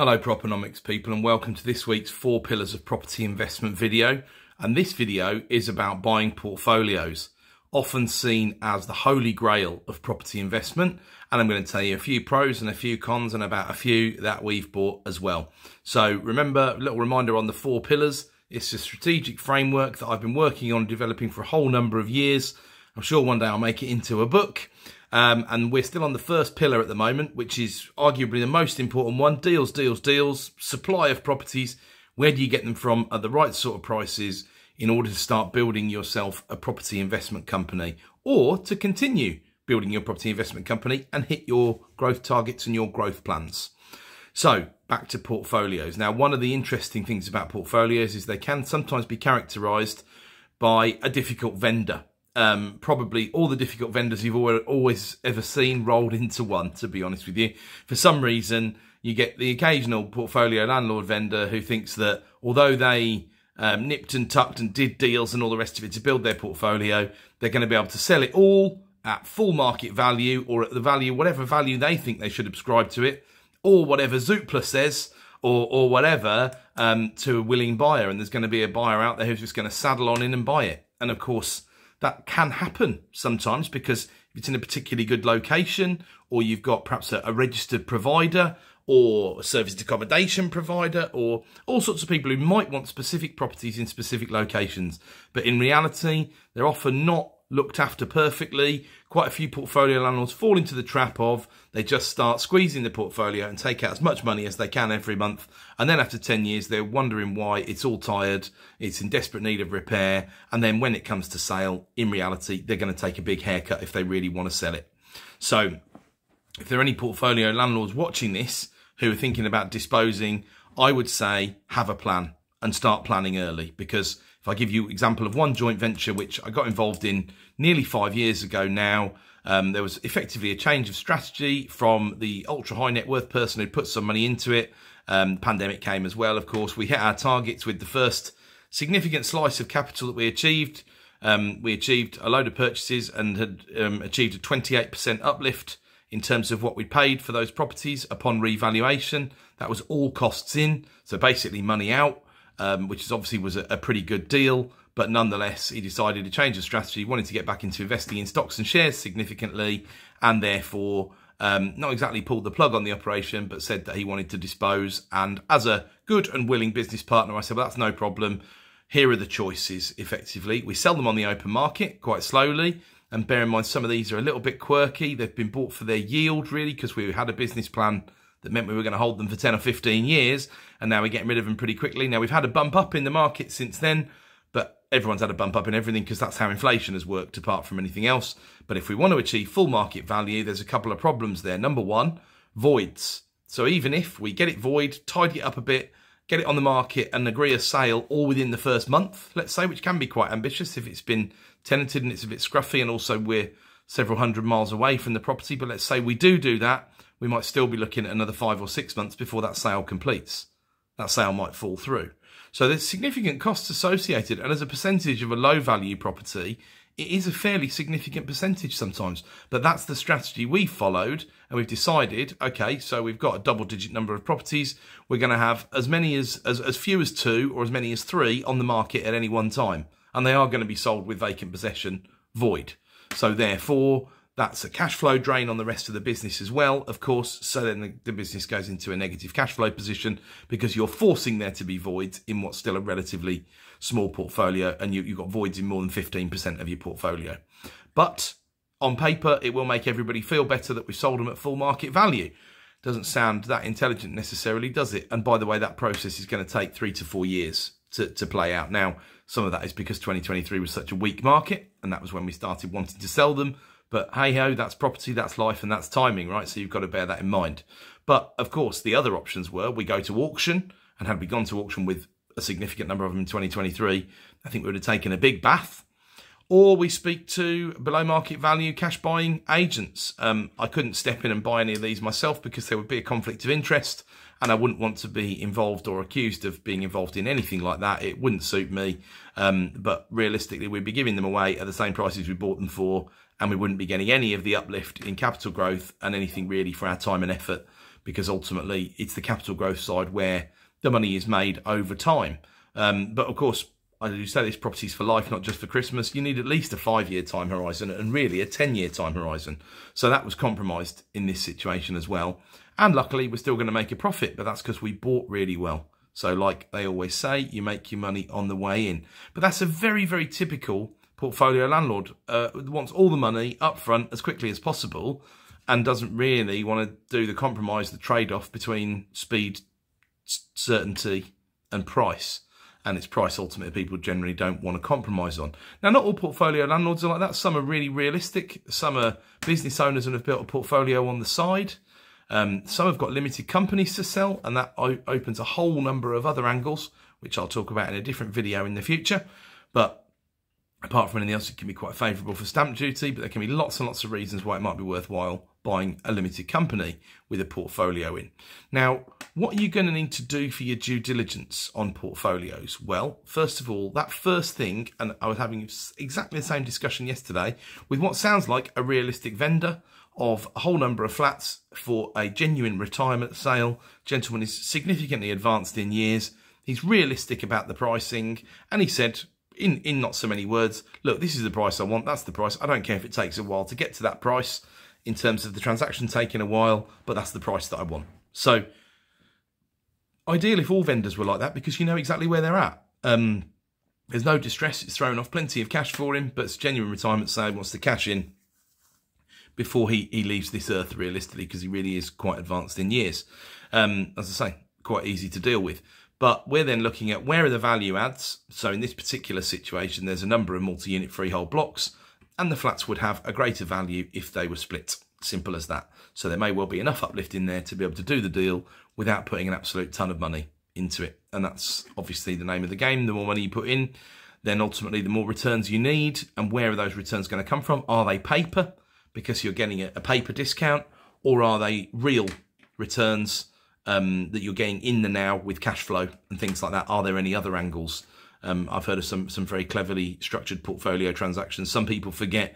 Hello Proponomics people, and welcome to this week's 4 Pillars of Property Investment video. And this video is about buying portfolios, often seen as the holy grail of property investment. And I'm going to tell you a few pros and a few cons and about a few that we've bought as well. So remember, a little reminder on the 4 pillars. It's a strategic framework that I've been working on developing for a whole number of years. I'm sure one day I'll make it into a book. And we're still on the first pillar at the moment, which is arguably the most important one. Deals, deals, deals, supply of properties. Where do you get them from at the right sort of prices in order to start building yourself a property investment company, or to continue building your property investment company and hit your growth targets and your growth plans? So back to portfolios. Now, one of the interesting things about portfolios is they can sometimes be characterized by a difficult vendor. Probably all the difficult vendors you've always ever seen rolled into one, to be honest with you. For some reason, you get the occasional portfolio landlord vendor who thinks that although they nipped and tucked and did deals and all the rest of it to build their portfolio, they're going to be able to sell it all at full market value, or at the value, whatever value they think they should ascribe to it, or whatever Zoopla says, or whatever, to a willing buyer. And there's going to be a buyer out there who's just going to saddle on in and buy it. And of course, that can happen sometimes because if it's in a particularly good location, or you've got perhaps a registered provider or a serviced accommodation provider, or all sorts of people who might want specific properties in specific locations. But in reality, they're often not looked after perfectly. Quite a few portfolio landlords fall into the trap of they just start squeezing the portfolio and take out as much money as they can every month. And then after 10 years, they're wondering why it's all tired, it's in desperate need of repair. And then when it comes to sale, in reality, they're going to take a big haircut if they really want to sell it. So if there are any portfolio landlords watching this who are thinking about disposing, I would say have a plan and start planning early. Because if I give you an example of one joint venture which I got involved in nearly 5 years ago now, there was effectively a change of strategy from the ultra high net worth person who'd put some money into it. Pandemic came as well, of course. We hit our targets with the first significant slice of capital that we achieved. We achieved a load of purchases and had achieved a 28% uplift in terms of what we paid for those properties upon revaluation. That was all costs in, so basically money out. Which is obviously was a pretty good deal, but nonetheless, he decided to change the strategy, wanted to get back into investing in stocks and shares significantly, and therefore not exactly pulled the plug on the operation, but said that he wanted to dispose. And as a good and willing business partner, I said, well, that's no problem. Here are the choices, effectively. We sell them on the open market quite slowly, and bear in mind, some of these are a little bit quirky. They've been bought for their yield, really, because we had a business plan that meant we were going to hold them for 10 or 15 years, and now we're getting rid of them pretty quickly. Now, we've had a bump up in the market since then, but everyone's had a bump up in everything because that's how inflation has worked, apart from anything else. But if we want to achieve full market value, there's a couple of problems there. Number one, voids. So even if we get it void, tidy it up a bit, get it on the market and agree a sale all within the first month, let's say, which can be quite ambitious if it's been tenanted and it's a bit scruffy, and also we're several hundred miles away from the property. But let's say we do that, we might still be looking at another 5 or 6 months before that sale completes. That sale might fall through. So there's significant costs associated. And as a percentage of a low value property, it is a fairly significant percentage sometimes. But that's the strategy we followed. And we've decided, okay, so we've got a double digit number of properties. We're going to have as many as few as 2 or as many as 3 on the market at any one time. And they are going to be sold with vacant possession void. So therefore, that's a cash flow drain on the rest of the business as well, of course. So then the business goes into a negative cash flow position because you're forcing there to be voids in what's still a relatively small portfolio, and you've got voids in more than 15% of your portfolio. But on paper, it will make everybody feel better that we've sold them at full market value. Doesn't sound that intelligent necessarily, does it? And by the way, that process is going to take 3 to 4 years to play out. Now, some of that is because 2023 was such a weak market, and that was when we started wanting to sell them. But hey-ho, that's property, that's life, and that's timing, right? So you've got to bear that in mind. But, of course, the other options were we go to auction, and had we gone to auction with a significant number of them in 2023, I think we would have taken a big bath. Or we speak to below market value cash buying agents. I couldn't step in and buy any of these myself because there would be a conflict of interest, and I wouldn't want to be involved or accused of being involved in anything like that. It wouldn't suit me. But realistically, we'd be giving them away at the same prices we bought them for, and we wouldn't be getting any of the uplift in capital growth and anything really for our time and effort because ultimately it's the capital growth side where the money is made over time. But of course, I do say this, property's for life, not just for Christmas. You need at least a 5-year time horizon and really a 10-year time horizon. So that was compromised in this situation as well. And luckily, we're still going to make a profit, but that's because we bought really well. So like they always say, you make your money on the way in. But that's a very, very typical portfolio landlord. Wants all the money up front as quickly as possible and doesn't really want to do the compromise, the trade-off between speed, certainty and price. And it's price ultimately people generally don't want to compromise on. Now, not all portfolio landlords are like that. Some are really realistic. Some are business owners and have built a portfolio on the side. Some have got limited companies to sell, and that opens a whole number of other angles, which I'll talk about in a different video in the future. But apart from anything else, it can be quite favourable for stamp duty, but there can be lots and lots of reasons why it might be worthwhile buying a limited company with a portfolio in. Now, what are you going to need to do for your due diligence on portfolios? Well, first of all, that first thing, and I was having exactly the same discussion yesterday with what sounds like a realistic vendor of a whole number of flats for a genuine retirement sale. Gentleman is significantly advanced in years. He's realistic about the pricing, and he said, in not so many words, look, this is the price I want, that's the price. I don't care if it takes a while to get to that price in terms of the transaction taking a while, but that's the price that I want. So ideal if all vendors were like that, because you know exactly where they're at. There's no distress, it's thrown off, plenty of cash for him, but it's a genuine retirement sale, wants to cash in before he leaves this earth realistically, because he really is quite advanced in years. As I say, quite easy to deal with. But we're then looking at where are the value adds. So in this particular situation, there's a number of multi-unit freehold blocks, and the flats would have a greater value if they were split. Simple as that. So there may well be enough uplift in there to be able to do the deal without putting an absolute ton of money into it. And that's obviously the name of the game. The more money you put in, then ultimately the more returns you need. And where are those returns going to come from? Are they paper, because you're getting a paper discount, or are they real returns that you're getting in the now with cash flow and things like that? Are there any other angles? I've heard of some very cleverly structured portfolio transactions. Some people forget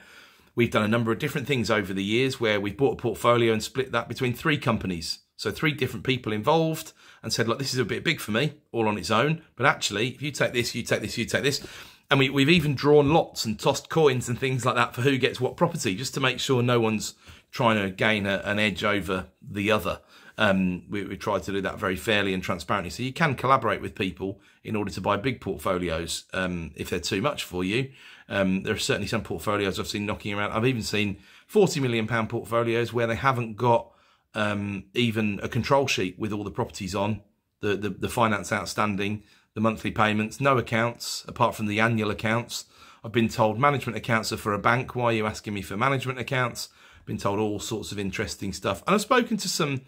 we've done a number of different things over the years where we've bought a portfolio and split that between 3 companies. So 3 different people involved, and said, look, this is a bit big for me all on its own, but actually if you take this, you take this, you take this. And we've even drawn lots and tossed coins and things like that for who gets what property, just to make sure no one's trying to gain an edge over the other. We tried to do that very fairly and transparently. So you can collaborate with people in order to buy big portfolios if they're too much for you. There are certainly some portfolios I've seen knocking around. I've even seen £40 million portfolios where they haven't got even a control sheet with all the properties on, the finance outstanding, the monthly payments, no accounts apart from the annual accounts. I've been told management accounts are for a bank. Why are you asking me for management accounts? I've been told all sorts of interesting stuff. And I've spoken to some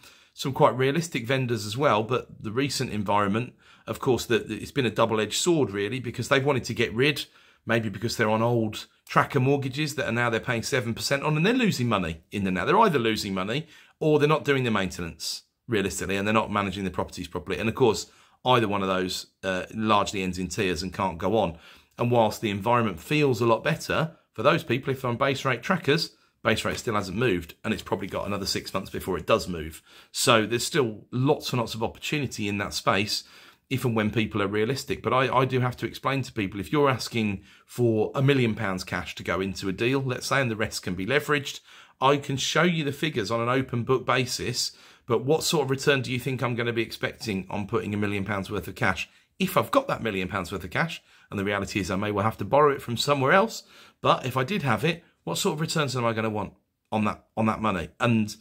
quite realistic vendors as well, but the recent environment, of course, that it's been a double-edged sword really, because they've wanted to get rid, maybe because they're on old tracker mortgages that are now they're paying 7% on, and they're losing money in the now. They're either losing money or they're not doing the maintenance realistically, and they're not managing the properties properly. And of course, either one of those largely ends in tears and can't go on. And whilst the environment feels a lot better for those people, if they're on base rate trackers, base rate still hasn't moved, and it's probably got another 6 months before it does move. So there's still lots and lots of opportunity in that space, if and when people are realistic. But I do have to explain to people, if you're asking for £1 million cash to go into a deal, let's say, and the rest can be leveraged, I can show you the figures on an open book basis, but what sort of return do you think I'm going to be expecting on putting £1 million worth of cash? If I've got that £1 million worth of cash, and the reality is I may well have to borrow it from somewhere else, but if I did have it, what sort of returns am I going to want on that money? And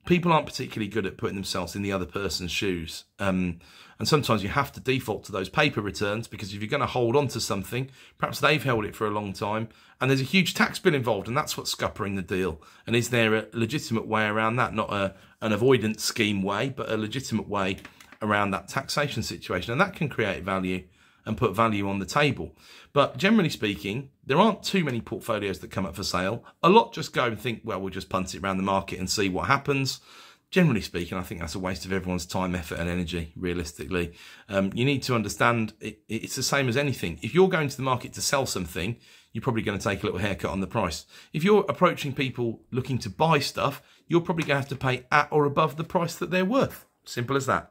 people aren't particularly good at putting themselves in the other person's shoes. And sometimes you have to default to those paper returns, because if you're going to hold on to something, perhaps they've held it for a long time and there's a huge tax bill involved, and that's what's scuppering the deal. And is there a legitimate way around that? Not an avoidance scheme way, but a legitimate way around that taxation situation. And that can create value and put value on the table. But generally speaking, there aren't too many portfolios that come up for sale. A lot just go and think, well, we'll just punt it around the market and see what happens. Generally speaking, I think that's a waste of everyone's time, effort and energy, realistically. You need to understand it's the same as anything. If you're going to the market to sell something, you're probably going to take a little haircut on the price. If you're approaching people looking to buy stuff, you're probably going to have to pay at or above the price that they're worth. Simple as that.